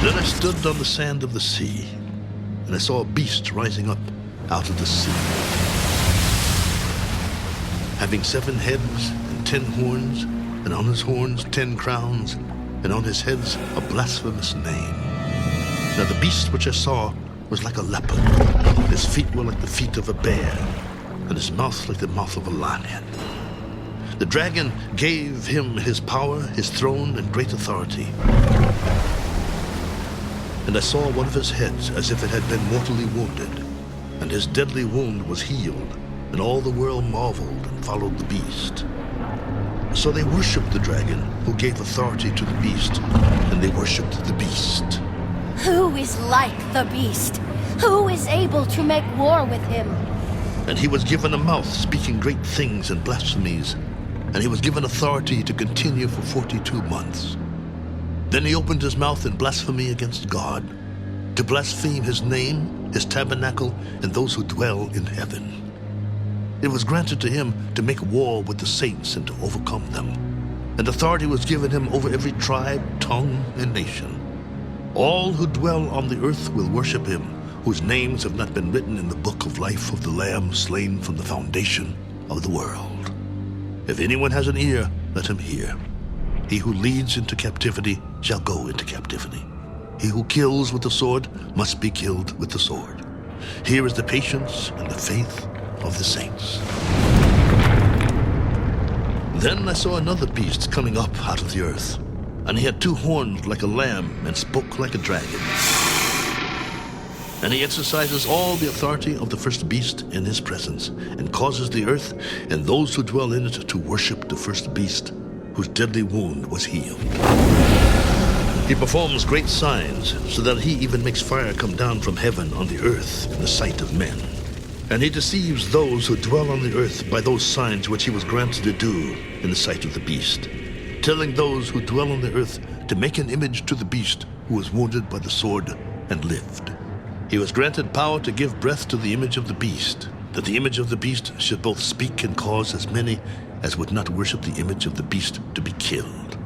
Then I stood on the sand of the sea, and I saw a beast rising up out of the sea, having 7 heads and 10 horns, and on his horns 10 crowns, and on his heads a blasphemous name. Now the beast which I saw was like a leopard. His feet were like the feet of a bear, and his mouth like the mouth of a lion. The dragon gave him his power, his throne, and great authority. And I saw one of his heads as if it had been mortally wounded, and his deadly wound was healed, and all the world marveled and followed the beast. So they worshipped the dragon, who gave authority to the beast, and they worshipped the beast. Who is like the beast? Who is able to make war with him? And he was given a mouth speaking great things and blasphemies, and he was given authority to continue for 42 months. Then he opened his mouth in blasphemy against God, to blaspheme his name, his tabernacle, and those who dwell in heaven. It was granted to him to make war with the saints and to overcome them. And authority was given him over every tribe, tongue, and nation. All who dwell on the earth will worship him, whose names have not been written in the book of life of the Lamb slain from the foundation of the world. If anyone has an ear, let him hear. He who leads into captivity shall go into captivity. He who kills with the sword must be killed with the sword. Here is the patience and the faith of the saints. Then I saw another beast coming up out of the earth, and he had 2 horns like a lamb and spoke like a dragon. And he exercises all the authority of the first beast in his presence, and causes the earth and those who dwell in it to worship the first beast, whose deadly wound was healed. He performs great signs, so that he even makes fire come down from heaven on the earth in the sight of men. And he deceives those who dwell on the earth by those signs which he was granted to do in the sight of the beast, telling those who dwell on the earth to make an image to the beast who was wounded by the sword and lived. He was granted power to give breath to the image of the beast, that the image of the beast should both speak and cause as many as would not worship the image of the beast to be killed.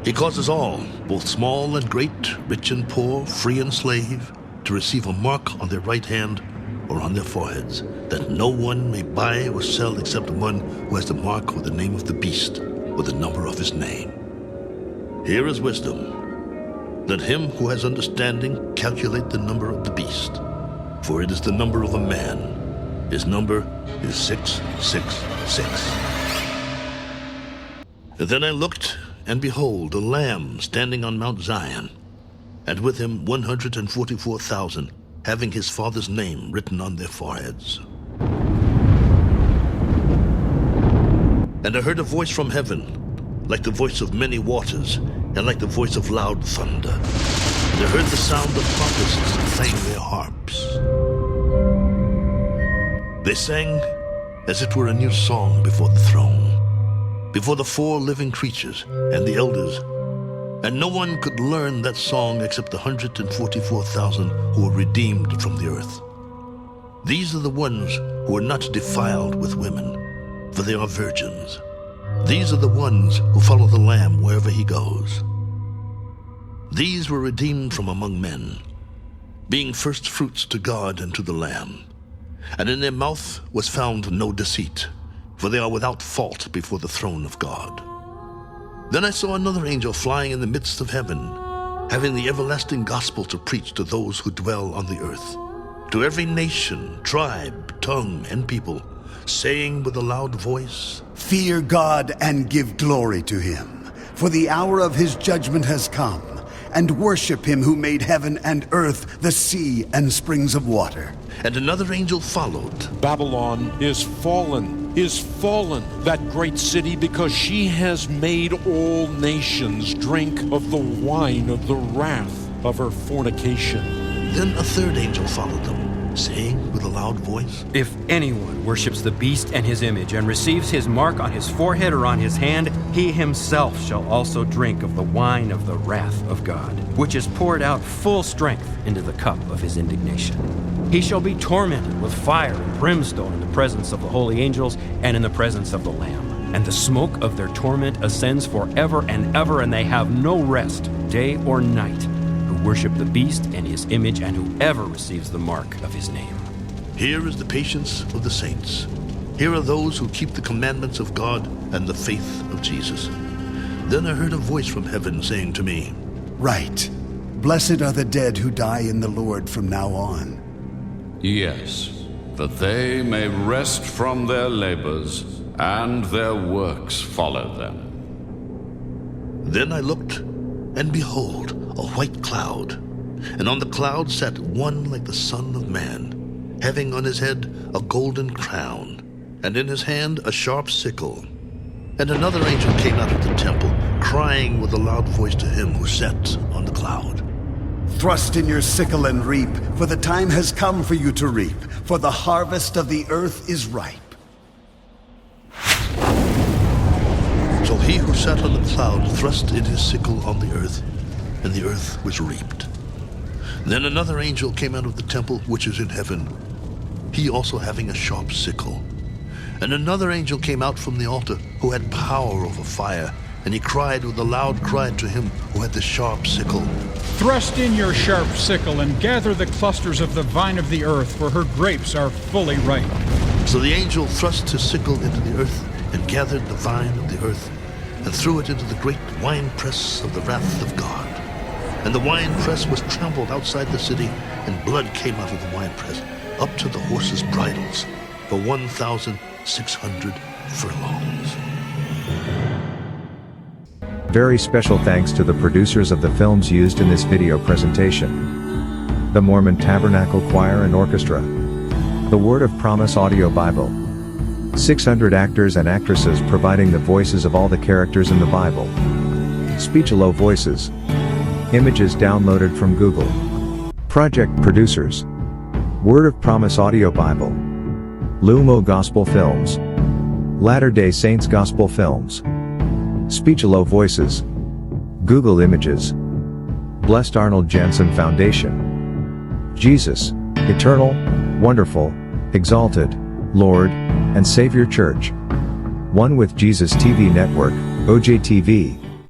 He causes all, both small and great, rich and poor, free and slave, to receive a mark on their right hand or on their foreheads, that no one may buy or sell except one who has the mark or the name of the beast or the number of his name. Here is wisdom. Let him who has understanding calculate the number of the beast, for it is the number of a man. His number is 666. Then I looked, and behold, a lamb standing on Mount Zion, and with him 144,000, having his father's name written on their foreheads. And I heard a voice from heaven, like the voice of many waters, and like the voice of loud thunder. And I heard the sound of harpists playing their harps. They sang as it were a new song before the throne, before the 4 living creatures and the elders. And no one could learn that song except the 144,000 who were redeemed from the earth. These are the ones who are not defiled with women, for they are virgins. These are the ones who follow the Lamb wherever he goes. These were redeemed from among men, being first fruits to God and to the Lamb. And in their mouth was found no deceit, for they are without fault before the throne of God. Then I saw another angel flying in the midst of heaven, having the everlasting gospel to preach to those who dwell on the earth, to every nation, tribe, tongue, and people, saying with a loud voice, Fear God and give glory to him, for the hour of his judgment has come, and worship him who made heaven and earth, the sea, and springs of water. And another angel followed. Babylon is fallen, that great city, because she has made all nations drink of the wine of the wrath of her fornication. Then a third angel followed them, saying with a loud voice, If anyone worships the beast and his image, and receives his mark on his forehead or on his hand, he himself shall also drink of the wine of the wrath of God, which is poured out full strength into the cup of his indignation. He shall be tormented with fire and brimstone in the presence of the holy angels and in the presence of the Lamb. And the smoke of their torment ascends forever and ever, and they have no rest, day or night, who worship the beast and his image, and whoever receives the mark of his name. Here is the patience of the saints. Here are those who keep the commandments of God and the faith of Jesus. Then I heard a voice from heaven saying to me, Right. Blessed are the dead who die in the Lord from now on. Yes, that they may rest from their labors, and their works follow them. Then I looked, and behold, a white cloud. And on the cloud sat one like the Son of Man, having on his head a golden crown, and in his hand a sharp sickle. And another angel came out of the temple, crying with a loud voice to him who sat on the cloud. Thrust in your sickle and reap, for the time has come for you to reap, for the harvest of the earth is ripe. So he who sat on the cloud thrust in his sickle on the earth, and the earth was reaped. Then another angel came out of the temple which is in heaven, he also having a sharp sickle. And another angel came out from the altar, who had power over fire, and he cried with a loud cry to him who had the sharp sickle, Thrust in your sharp sickle and gather the clusters of the vine of the earth, for her grapes are fully ripe. So the angel thrust his sickle into the earth, and gathered the vine of the earth, and threw it into the great winepress of the wrath of God. And the winepress was trampled outside the city, and blood came out of the winepress, up to the horses' bridles, for 1,600 furlongs. Very special thanks to the producers of the films used in this video presentation. The Mormon Tabernacle Choir and Orchestra. The Word of Promise Audio Bible. 600 actors and actresses providing the voices of all the characters in the Bible. Speech-Alo Voices. Images downloaded from Google. Project producers. Word of Promise Audio Bible. Lumo Gospel Films. Latter-day Saints Gospel Films. Speech-Alo Voices. Google Images. Blessed Arnold Jansen Foundation. Jesus, Eternal, Wonderful, Exalted, Lord, and Savior Church. One with Jesus TV Network, OJTV.